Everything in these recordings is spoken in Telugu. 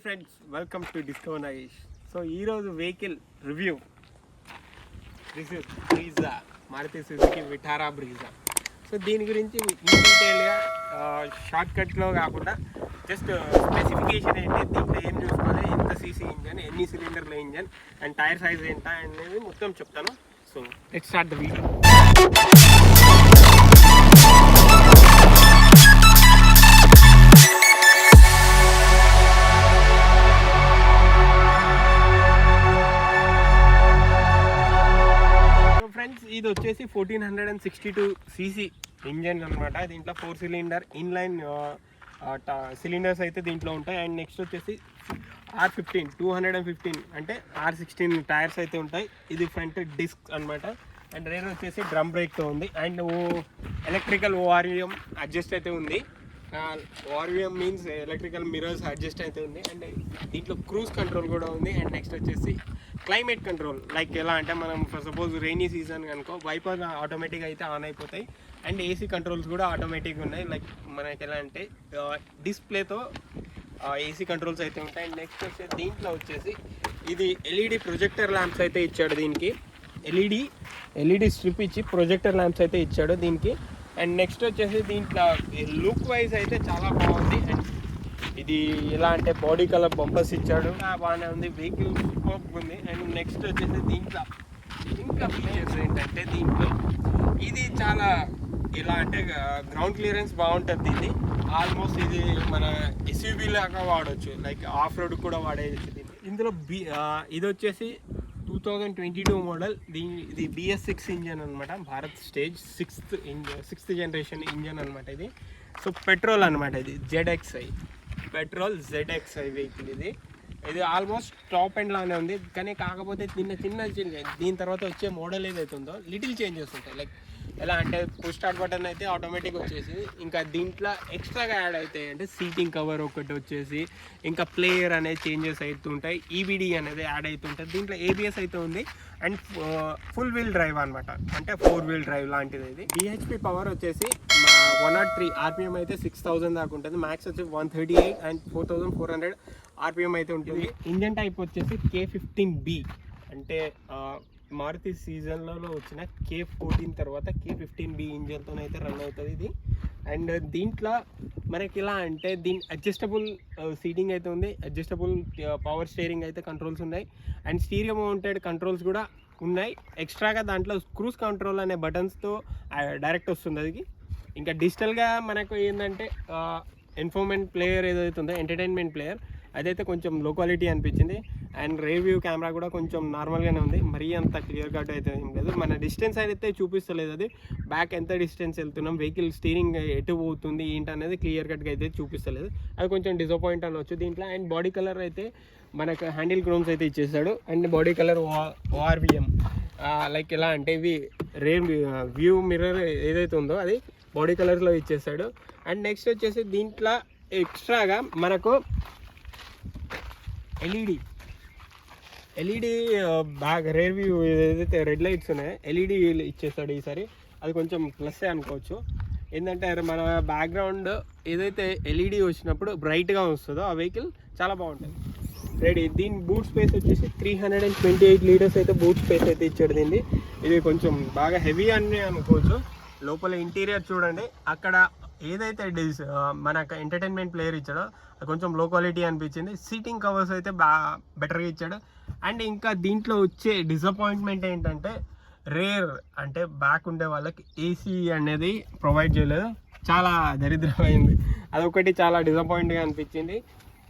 Hi friends, welcome to discover niche. So ఈరోజు vehicle review. This is Brezza, Maruti Suzuki Vitara Brezza. So దీని గురించి ఇన్ డీటెయిల్గా షార్ట్కట్లో కాకుండా జస్ట్ స్పెసిఫికేషన్ ఏంటి, దీంట్లో ఏం చూసుకోవాలి, ఎంత సీసీ ఇంజన్, ఎన్ని సిలిండర్ల ఇంజన్ అండ్ టైర్ సైజ్ ఎంత అనేది మొత్తం చెప్తాను. So let's start the video. ఇది వచ్చేసి 1462 cc ఇంజన్ అనమాట. దీంట్లో 4 సిలిండర్ ఇన్లైన్ సిలిండర్స్ అయితే దీంట్లో ఉంటాయి. అండ్ నెక్స్ట్ వచ్చేసి R15 215 అంటే R16 టైర్స్ అయితే ఉంటాయి. ఇది ఫ్రంట్ డిస్క్ అనమాట. అండ్ రేర్ వచ్చేసి డ్రమ్ బ్రేక్తో ఉంది. అండ్ ఎలక్ట్రికల్ ఓఆర్విఎం అడ్జస్ట్ అయితే ఉంది. ORVM means electrical mirrors adjust అయితే ఉంది. అండ్ దీంట్లో క్రూజ్ కంట్రోల్ కూడా ఉంది. అండ్ నెక్స్ట్ వచ్చేసి క్లైమేట్ కంట్రోల్, లైక్ ఎలా అంటే మనం ఫర్ సపోజ్ రైనీ సీజన్ కనుకో వైపర్ ఆటోమేటిక్గా అయితే ఆన్ అయిపోతాయి. అండ్ ఏసీ కంట్రోల్స్ కూడా ఆటోమేటిక్గా ఉన్నాయి. లైక్ మనకి ఎలా అంటే డిస్ప్లేతో ఏసీ కంట్రోల్స్ అయితే ఉంటాయి. అండ్ నెక్స్ట్ వచ్చేసి దీంట్లో వచ్చేసి ఇది ఎల్ఈడి ప్రొజెక్టర్ ల్యాంప్స్ అయితే ఇచ్చాడు. దీనికి ఎల్ఈడి స్ట్రిప్ ఇచ్చి ప్రొజెక్టర్ ల్యాంప్స్ అయితే ఇచ్చాడు దీనికి. అండ్ నెక్స్ట్ వచ్చేసి దీంట్లో లుక్ వైజ్ అయితే చాలా బాగుంది. అండ్ ఇది ఎలా అంటే బాడీ కలర్ బంపర్స్ ఇచ్చాడు, బాగానే ఉంది. వెహికల్ సూపర్ ఉంది. అండ్ నెక్స్ట్ వచ్చేసి దీంట్లో ఇంకా ఫీచర్స్ ఏంటంటే దీంట్లో ఇది చాలా ఎలా అంటే గ్రౌండ్ క్లియరెన్స్ బాగుంటుంది. ఇది ఆల్మోస్ట్ ఇది మన ఎస్యూవీ లాగా వాడవచ్చు, లైక్ ఆఫ్ రోడ్ కూడా వాడేయచ్చు. ఇందులో ఇది వచ్చేసి 2022 మోడల్. ఇది BS6 ఇంజన్ అనమాట. Bharat stage 6th generation engine అనమాట ఇది. సో పెట్రోల్ అనమాట. ఇది ZXi పెట్రోల్ ZXi వెహికల్. ఇది ఆల్మోస్ట్ టాప్ ఎండ్ లానే ఉంది. కానీ కాకపోతే చిన్న దీని తర్వాత వచ్చే మోడల్ ఏదైతే ఉందో లిటిల్ చేంజెస్ ఉంటాయి. లైక్ ఎలా అంటే పుష్ స్టార్ట్ బటన్ అయితే ఆటోమేటిక్ వచ్చేసి, ఇంకా దీంట్లో ఎక్స్ట్రాగా యాడ్ అవుతాయి అంటే సీటింగ్ కవర్ ఒకటి వచ్చేసి, ఇంకా ప్లేయర్ అనేది చేంజెస్ అవుతుంటాయి. EBD అనేది యాడ్ అవుతుంటుంది. దీంట్లో ABS అయితే ఉంది. అండ్ ఫుల్ వీల్ డ్రైవ్ అనమాట, అంటే 4 వీల్ డ్రైవ్ లాంటిది. ఇది DHP పవర్ వచ్చేసి 103 RPM అయితే 6000 దాకా ఉంటుంది. మ్యాక్స్ వచ్చి 138 అండ్ 4400 RPM అయితే ఉంటుంది. ఇంజన్ టైప్ వచ్చేసి K15B, అంటే మారుతి సీజన్లలో వచ్చిన K14 తర్వాత K15B ఇంజన్తో అయితే రన్ అవుతుంది ఇది. అండ్ దీంట్లో మనకి ఎలా అంటే దీని అడ్జస్టబుల్ సీటింగ్ అయితే ఉంది, అడ్జస్టబుల్ పవర్ స్టీరింగ్ అయితే కంట్రోల్స్ ఉన్నాయి. అండ్ స్టీరియో మౌంటెడ్ కంట్రోల్స్ కూడా ఉన్నాయి. ఎక్స్ట్రాగా దాంట్లో క్రూజ్ కంట్రోల్ అనే బటన్స్తో డైరెక్ట్ వస్తుంది. అది ఇంకా డిజిటల్గా మనకు ఏంటంటే ఇన్ఫోర్మెంట్ ప్లేయర్ ఏదైతే ఉందో, ఎంటర్టైన్మెంట్ ప్లేయర్, అదైతే కొంచెం లో క్వాలిటీ అనిపించింది. అండ్ రివ్యూ కెమెరా కూడా కొంచెం నార్మల్గానే ఉంది, మరీ అంత క్లియర్ కట్ అయితే ఏం లేదు. మన డిస్టెన్స్ అయితే చూపిస్తలేదు, అది బ్యాక్ ఎంత డిస్టెన్స్ వెళ్తున్నాం, వెహికల్ స్టీరింగ్ ఎటు పోతుంది ఏంటి అనేది క్లియర్ కట్గా అయితే చూపిస్తలేదు. అది కొంచెం డిసప్పాయింట్ అనవచ్చు దీంట్లో. అండ్ బాడీ కలర్ అయితే మనకు హ్యాండిల్ క్రోమ్స్ అయితే ఇచ్చేసాడు. And body colour ORVM, like ఎలా అంటే ఇవి రేర్ వ్యూ మిర్రర్ ఏదైతే ఉందో అది బాడీ కలర్లో ఇచ్చేసాడు. అండ్ నెక్స్ట్ వచ్చేసి దీంట్లో ఎక్స్ట్రాగా మనకు ఎల్ఈడి బ్యాక్ రేర్ వ్యూ ఏదైతే రెడ్ లైట్స్ ఉన్నాయో LED ఇచ్చేస్తాడు ఈసారి. అది కొంచెం ప్లస్సే అనుకోవచ్చు. ఏంటంటే మన బ్యాక్గ్రౌండ్ ఏదైతే LED వచ్చినప్పుడు బ్రైట్గా వస్తుందో ఆ వెహికల్ చాలా బాగుంటుంది. రెడీ. దీని బూట్ స్పేస్ వచ్చేసి 328 లీటర్స్ అయితే బూట్ స్పేస్ అయితే ఇచ్చాడు దీన్ని. ఇది కొంచెం బాగా హెవీ అని అనుకోవచ్చు. లోపల ఇంటీరియర్ చూడండి, అక్కడ ఏదైతే మనకు ఎంటర్టైన్మెంట్ ప్లేయర్ ఇచ్చాడో అది కొంచెం లో క్వాలిటీ అనిపించింది. సీటింగ్ కవర్స్ అయితే బెటర్గా ఇచ్చాడు. అండ్ ఇంకా దీంట్లో వచ్చే డిసప్పాయింట్మెంట్ ఏంటంటే రేర్ అంటే బ్యాక్ ఉండే వాళ్ళకి AC అనేది ప్రొవైడ్ చేయలేదు. చాలా దరిద్రమైంది, అదొకటి చాలా డిసప్పాయింట్గా అనిపించింది.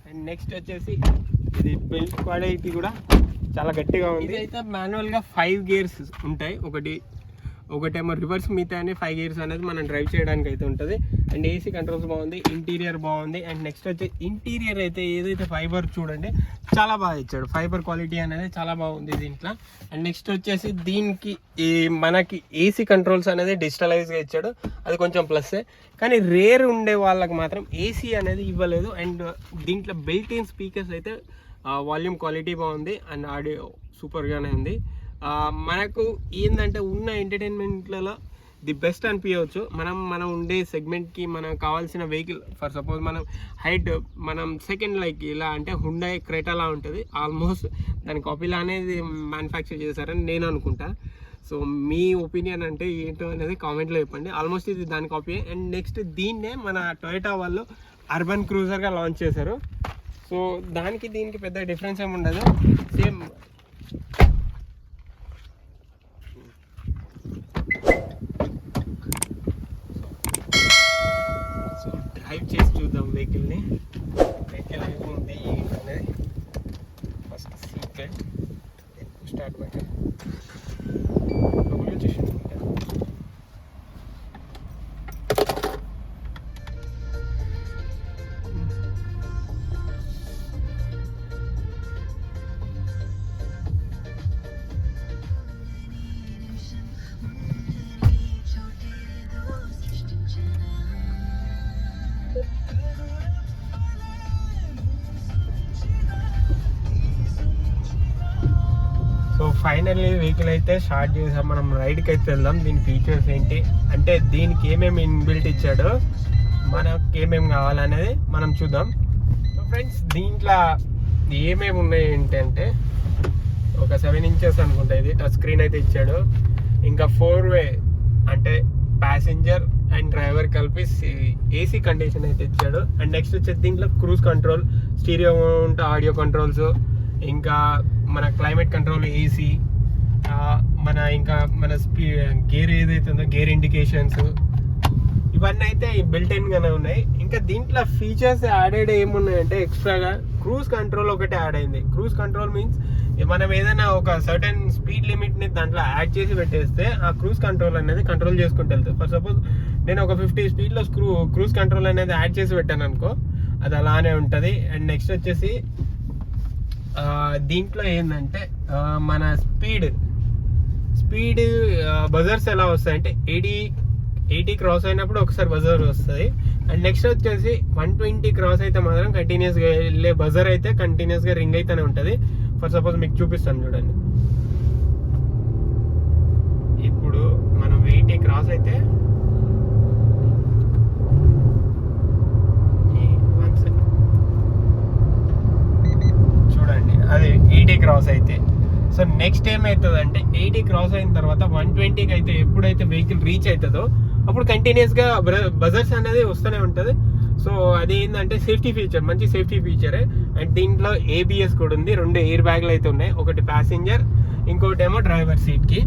అండ్ నెక్స్ట్ వచ్చేసి ఇది బెల్ట్ క్వాలిటీ కూడా చాలా గట్టిగా ఉంది. ఇది అయితే మాన్యువల్గా 5 గేర్స్ ఉంటాయి, ఒకటేమో రివర్స్, మిగతా 5 గేర్స్ అనేది మనం డ్రైవ్ చేయడానికి అయితే ఉంటుంది. అండ్ AC కంట్రోల్స్ బాగుంది, ఇంటీరియర్ బాగుంది. అండ్ నెక్స్ట్ వచ్చి ఇంటీరియర్ అయితే ఏదైతే ఫైబర్ చూడండి చాలా బాగా ఇచ్చాడు, ఫైబర్ క్వాలిటీ అనేది చాలా బాగుంది దీంట్లో. అండ్ నెక్స్ట్ వచ్చేసి దీనికి మనకి AC కంట్రోల్స్ అనేది డిజిటలైజ్గా ఇచ్చాడు, అది కొంచెం ప్లస్సే. కానీ రేర్ ఉండే వాళ్ళకి మాత్రం AC అనేది ఇవ్వలేదు. అండ్ దీంట్లో బిల్ట్ ఇన్ స్పీకర్స్ అయితే వాల్యూమ్ క్వాలిటీ బాగుంది అండ్ ఆడియో సూపర్గానే ఉంది. మనకు ఏంటంటే ఉన్న ఎంటర్టైన్మెంట్లలో ది బెస్ట్ అనిపించవచ్చు. మనం ఉండే సెగ్మెంట్కి మనం కావాల్సిన వెహికల్. ఫర్ సపోజ్ మనం హైట్ మనం సెకండ్ లైక్ ఇలా అంటే హుండాయ్ క్రెటాలా ఉంటుంది, ఆల్మోస్ట్ దాని కాపీలా అనేది మ్యానుఫ్యాక్చర్ చేశారని నేను అనుకుంటా. సో మీ ఒపీనియన్ అంటే ఏంటో అనేది కామెంట్లో చెప్పండి. ఆల్మోస్ట్ ఇది దాని కాపీ. అండ్ నెక్స్ట్ దీన్నే మన టొయోటా వాళ్ళు అర్బన్ క్రూజర్గా లాంచ్ చేశారు. సో దానికి దీనికి పెద్ద డిఫరెన్స్ ఏమి ఉండదు, సేమ్. సో డ్రైవ్ చేసి చూద్దాం వెహికల్ని. వెహికల్ ఉంది అనేది first seat belt, start button వచ్చేసి. సో ఫైనల్లీ వెహికల్ అయితే స్టార్ట్ చేసాం. మనం రైడ్కి అయితే వెళ్దాం. దీని ఫీచర్స్ ఏంటి అంటే దీనికి ఏమేమి ఇన్బిల్ట్ ఇచ్చాడో మనకు ఏమేమి కావాలనేది మనం చూద్దాం. సో ఫ్రెండ్స్ దీంట్లో ఏమేమి ఉన్నాయి ఏంటంటే ఒక 7 inches అనుకుంటా ఇది టచ్ స్క్రీన్ అయితే ఇచ్చాడు. ఇంకా 4-way అంటే ప్యాసింజర్ అండ్ డ్రైవర్ కలిపి ఏసీ కండిషన్ అయితే ఇచ్చాడు. అండ్ నెక్స్ట్ వచ్చేసి దీంట్లో క్రూజ్ కంట్రోల్, స్టీరియో ఉంటే ఆడియో కంట్రోల్స్, ఇంకా మన క్లైమేట్ కంట్రోల్, ఏసీ, ఇంకా మన గేర్ ఏదైతే ఉందో గేర్ ఇండికేషన్స్, ఇవన్నీ అయితే బిల్ట్ ఇన్గానే ఉన్నాయి. ఇంకా దీంట్లో ఫీచర్స్ యాడెడ్ ఏమున్నాయంటే ఎక్స్ట్రాగా క్రూజ్ కంట్రోల్ ఒకటి యాడ్ అయింది. క్రూజ్ కంట్రోల్ మీన్స్ మనం ఏదైనా ఒక సర్టెన్ స్పీడ్ లిమిట్ని దాంట్లో యాడ్ చేసి పెట్టేస్తే ఆ క్రూజ్ కంట్రోల్ అనేది కంట్రోల్ చేసుకుంటూ వెళ్తుంది. ఫర్ సపోజ్ నేను ఒక 50 స్పీడ్లో క్రూజ్ కంట్రోల్ అనేది యాడ్ చేసి పెట్టాను అనుకో, అది అలానే ఉంటుంది. అండ్ నెక్స్ట్ వచ్చేసి దీంట్లో ఏంటంటే మన స్పీడ్ బజర్స్ ఎలా వస్తాయంటే 80 క్రాస్ అయినప్పుడు ఒకసారి బజర్ వస్తుంది. అండ్ నెక్స్ట్ వచ్చేసి 120 క్రాస్ అయితే మాత్రం కంటిన్యూస్గా వెళ్ళే బజర్ అయితే కంటిన్యూస్గా రింగ్ అయితేనే ఉంటుంది. ఫర్ సపోజ్ మీకు చూపిస్తాను చూడండి. ఇప్పుడు మనం 80 క్రాస్ అయితే చూడండి అది 80 క్రాస్ అయితే. సో నెక్స్ట్ ఏమవుతుంది అంటే 80 క్రాస్ అయిన తర్వాత 120కి అయితే ఎప్పుడైతే వెహికల్ రీచ్ అవుతుందో అప్పుడు కంటిన్యూస్గా బజర్స్ అనేది వస్తూనే ఉంటుంది. సో అది ఏంటంటే సేఫ్టీ ఫీచర్, మంచి సేఫ్టీ ఫీచరే. అండ్ దీంట్లో ABS కూడా ఉంది. 2 ఎయిర్ బ్యాగ్లు అయితే ఉన్నాయి, ఒకటి ప్యాసింజర్ ఇంకోటి ఏమో డ్రైవర్ సీట్కి.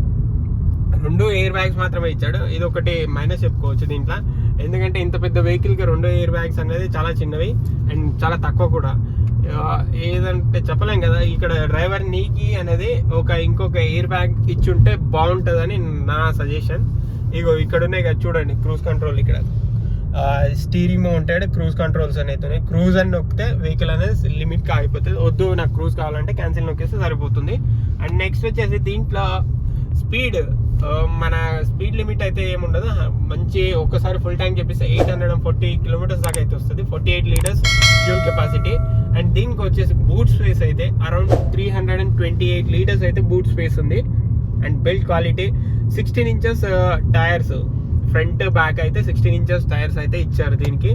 2 ఎయిర్ బ్యాగ్స్ మాత్రమే ఇచ్చాడు. ఇది ఒకటి మైనస్ చెప్పుకోవచ్చు దీంట్లో, ఎందుకంటే ఇంత పెద్ద వెహికల్కి 2 ఎయిర్ బ్యాగ్స్ అనేది చాలా చిన్నవి అండ్ చాలా తక్కువ కూడా. ఏదంటే చెప్పలేం కదా, ఇక్కడ డ్రైవర్ నీకి అనేది ఇంకొక ఎయిర్ బ్యాగ్ ఇచ్చుంటే బాగుంటుందని నా సజెషన్. ఇగో ఇక్కడ ఉన్నాయి కదా చూడండి, క్రూజ్ కంట్రోల్, ఇక్కడ స్టీరింగ్ మౌంటెడ్ క్రూజ్ కంట్రోల్స్ అనేది ఉన్నాయి. క్రూజ్ అని నొక్కితే వెహికల్ అనేది లిమిట్కి ఆగిపోతుంది. వద్దు నాకు క్రూజ్ కావాలంటే క్యాన్సిల్ నొక్కేస్తే సరిపోతుంది. అండ్ నెక్స్ట్ వచ్చేసి దీంట్లో స్పీడ్, మన స్పీడ్ లిమిట్ అయితే ఏముండదు, మంచి ఒక్కసారి ఫుల్ ట్యాంక్ చెప్పిస్తే 840 కిలోమీటర్స్ దాకా అయితే వస్తుంది. 48 లీటర్స్ ఫ్యూల్ కెపాసిటీ. అండ్ దీనికి వచ్చేసి బూట్ స్పేస్ అయితే అరౌండ్ 328 లీటర్స్ అయితే బూట్ స్పేస్ ఉంది. And build quality 16 inches tyres, front back అయితే 16 inches టైర్స్ అయితే ఇచ్చారు దీనికి.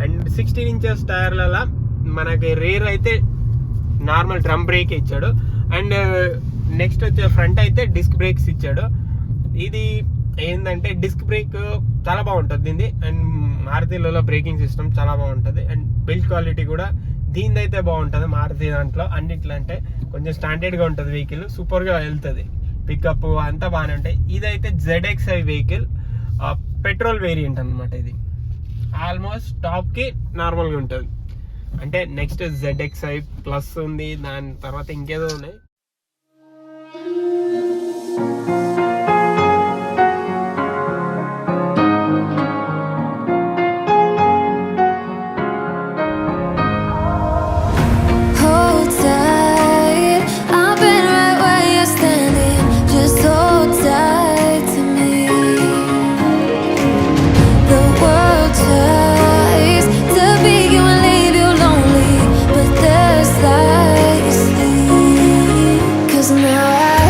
అండ్ 16 inches టైర్లలో మనకి రేర్ అయితే నార్మల్ డ్రమ్ బ్రేక్ ఇచ్చాడు. అండ్ నెక్స్ట్ వచ్చే ఫ్రంట్ అయితే డిస్క్ బ్రేక్స్ ఇచ్చాడు. ఇది ఏంటంటే డిస్క్ బ్రేక్ చాలా బాగుంటుంది దీన్ని. అండ్ మారుతిలో బ్రేకింగ్ సిస్టమ్ చాలా బాగుంటుంది. అండ్ బిల్డ్ క్వాలిటీ కూడా దీనిది అయితే బాగుంటుంది. మారుతి దాంట్లో అన్నిట్లో అంటే కొంచెం స్టాండర్డ్గా ఉంటుంది వెహికల్, సూపర్గా వెళ్తుంది. పికప్ అంతా బాగానే ఉంటాయి. ఇదైతే ZXi వెహికల్, పెట్రోల్ వేరియంట్ అనమాట. ఇది ఆల్మోస్ట్ టాప్కి నార్మల్గా ఉంటుంది. అంటే నెక్స్ట్ ZXi ప్లస్ ఉంది, దాని తర్వాత ఇంకేదో ఉన్నాయి. Now I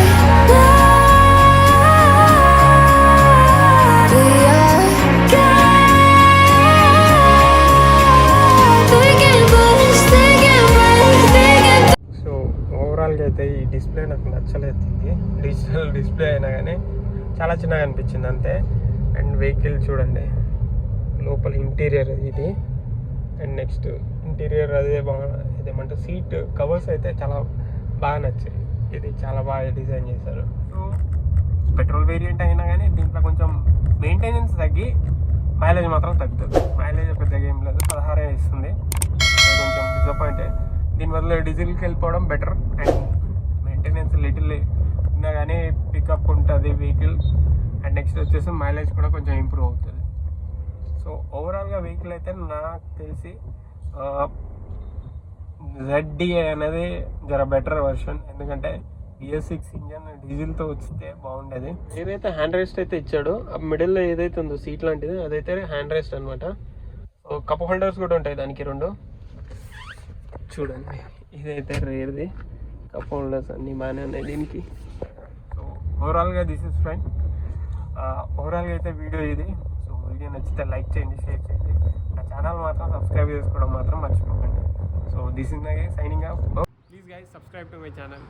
అయితే ఈ డిస్ప్లే నాకు నచ్చలేదు. డిజిటల్ డిస్ప్లే అయినా కానీ చాలా చిన్నగా అనిపించింది అంతే. అండ్ వెహికల్ చూడండి, లోపల ఇంటీరియర్ ఇది. అండ్ నెక్స్ట్ ఇంటీరియర్ అదే ఇదేమంటే సీట్ కవర్స్ అయితే చాలా బాగా నచ్చాయి. ఇది చాలా బాగా డిజైన్ చేశారు. సో పెట్రోల్ వేరియంట్ అయినా కానీ దీంట్లో కొంచెం మెయింటెనెన్స్ తగ్గి మైలేజ్ మాత్రం తగ్గుతుంది. మైలేజ్ పెద్దగా ఏం లేదు, 16 ఇస్తుంది. అది కొంచెం డిసప్పాయింటెడ్. దీనివల్ల డీజిల్కి వెళ్ళిపోవడం బెటర్. అండ్ మెయింటెనెన్స్ లిటిల్ ఉన్నా కానీ పికప్ ఉంటుంది వెహికల్. అండ్ నెక్స్ట్ వచ్చేసి మైలేజ్ కూడా కొంచెం ఇంప్రూవ్ అవుతుంది. సో ఓవరాల్గా వెహికల్ అయితే నాకు తెలిసి ZD అనేది జర బెటర్ వర్షన్. ఎందుకంటే BS6 ఇంజన్ డీజిల్తో వచ్చితే బాగుండేది. ఏదైతే హ్యాండ్ రెస్ట్ అయితే ఇచ్చాడో ఆ మిడిల్లో ఏదైతే ఉందో సీట్ లాంటిది అదైతే హ్యాండ్ రెస్ట్ అనమాట. సో కప్ హోల్డర్స్ కూడా ఉంటాయి దానికి 2. చూడండి, ఇదైతే రేర్ది. కప్ హోల్డర్స్ అన్నీ బాగానే ఉన్నాయి దీనికి. సో ఓవరాల్గా దిస్ ఇస్ ఫ్రెండ్. ఓవరాల్గా అయితే వీడియో ఇది. సో వీడియో నచ్చితే లైక్ చేయండి, షేర్ చేయండి. నా ఛానల్ మాత్రం సబ్స్క్రైబ్ చేసుకోవడం మాత్రం మర్చిపోకండి. So this is my signing off. Please guys subscribe to my channel.